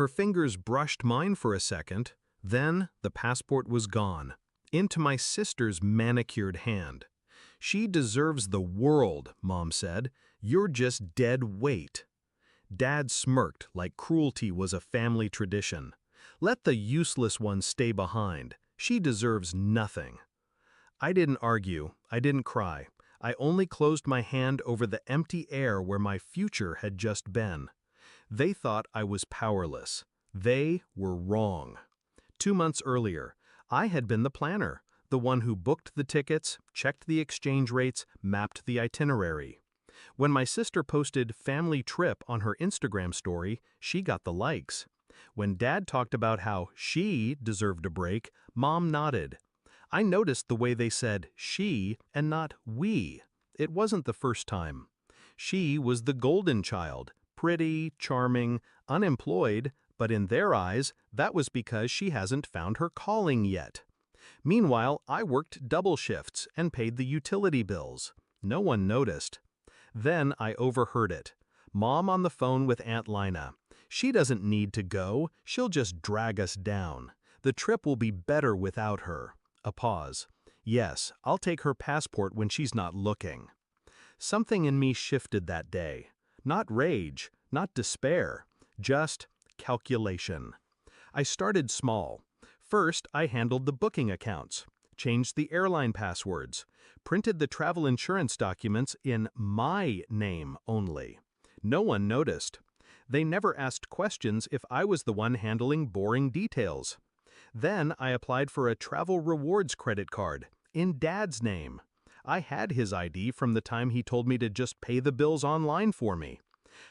Her fingers brushed mine for a second, then the passport was gone, into my sister's manicured hand. "She deserves the world," Mom said. "You're just dead weight." Dad smirked like cruelty was a family tradition. "Let the useless one stay behind. She deserves nothing." I didn't argue, I didn't cry. I only closed my hand over the empty air where my future had just been. They thought I was powerless. They were wrong. 2 months earlier, I had been the planner, the one who booked the tickets, checked the exchange rates, mapped the itinerary. When my sister posted family trip on her Instagram story, she got the likes. When Dad talked about how she deserved a break, Mom nodded. I noticed the way they said she and not we. It wasn't the first time. She was the golden child, pretty, charming, unemployed, but in their eyes, that was because she hasn't found her calling yet. Meanwhile, I worked double shifts and paid the utility bills. No one noticed. Then I overheard it. Mom on the phone with Aunt Lina. "She doesn't need to go, she'll just drag us down. The trip will be better without her." A pause. "Yes, I'll take her passport when she's not looking." Something in me shifted that day. Not rage, not despair, just calculation. I started small. First, I handled the booking accounts, changed the airline passwords, printed the travel insurance documents in my name only. No one noticed. They never asked questions if I was the one handling boring details. Then I applied for a travel rewards credit card, in Dad's name. I had his ID from the time he told me to just pay the bills online for me.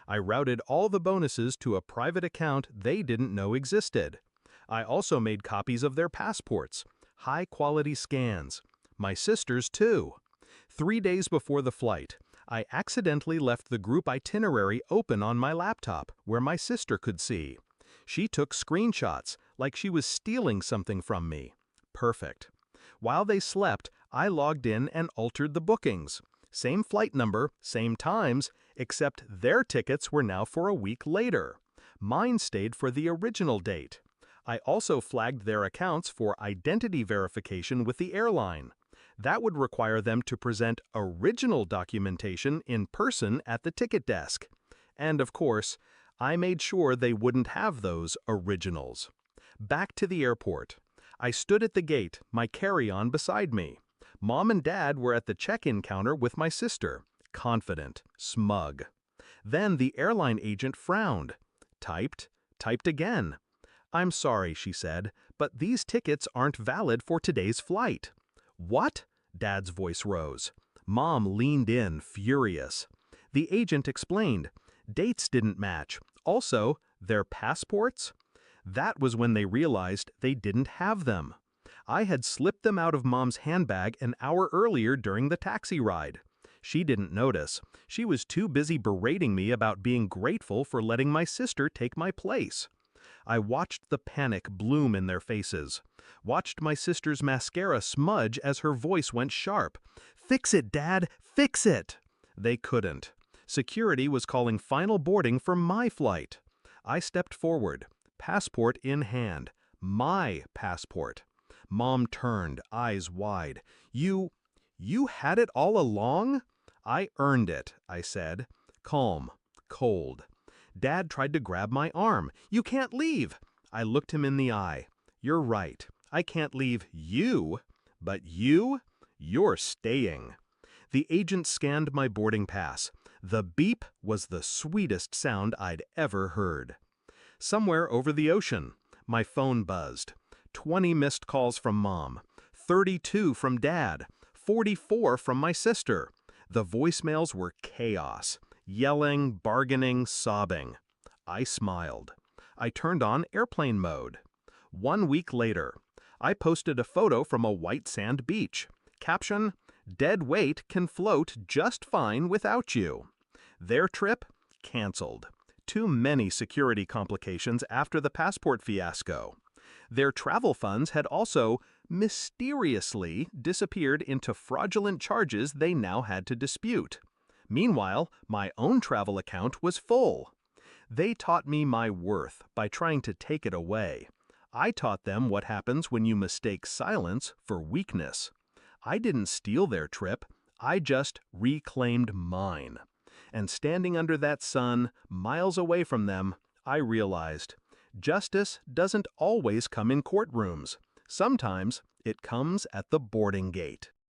I routed all the bonuses to a private account they didn't know existed. I also made copies of their passports, high-quality scans. My sister's too. 3 days before the flight, I accidentally left the group itinerary open on my laptop, where my sister could see. She took screenshots, like she was stealing something from me. Perfect. While they slept, I logged in and altered the bookings. Same flight number, same times, except their tickets were now for a week later. Mine stayed for the original date. I also flagged their accounts for identity verification with the airline. That would require them to present original documentation in person at the ticket desk. And of course, I made sure they wouldn't have those originals. Back to the airport. I stood at the gate, my carry-on beside me. Mom and Dad were at the check-in counter with my sister, confident, smug. Then the airline agent frowned. Typed again. "I'm sorry," she said, "but these tickets aren't valid for today's flight." "What?" Dad's voice rose. Mom leaned in, furious. The agent explained. Dates didn't match. Also, their passports? That was when they realized they didn't have them. I had slipped them out of Mom's handbag an hour earlier during the taxi ride. She didn't notice. She was too busy berating me about being grateful for letting my sister take my place. I watched the panic bloom in their faces. Watched my sister's mascara smudge as her voice went sharp. "Fix it, Dad! Fix it!" They couldn't. Security was calling final boarding for my flight. I stepped forward, passport in hand. My passport. Mom turned, eyes wide. You had it all along?" "I earned it," I said. Calm, cold. Dad tried to grab my arm. "You can't leave." I looked him in the eye. "You're right. I can't leave you. But you're staying." The agent scanned my boarding pass. The beep was the sweetest sound I'd ever heard. Somewhere over the ocean, my phone buzzed. 20 missed calls from Mom, 32 from Dad, 44 from my sister. The voicemails were chaos, yelling, bargaining, sobbing. I smiled. I turned on airplane mode. 1 week later, I posted a photo from a white sand beach. Caption, "Dead weight can float just fine without you." Their trip? Canceled. Too many security complications after the passport fiasco. Their travel funds had also mysteriously disappeared into fraudulent charges they now had to dispute. Meanwhile, my own travel account was full. They taught me my worth by trying to take it away. I taught them what happens when you mistake silence for weakness. I didn't steal their trip, I just reclaimed mine. And standing under that sun, miles away from them, I realized justice doesn't always come in courtrooms. Sometimes it comes at the boarding gate.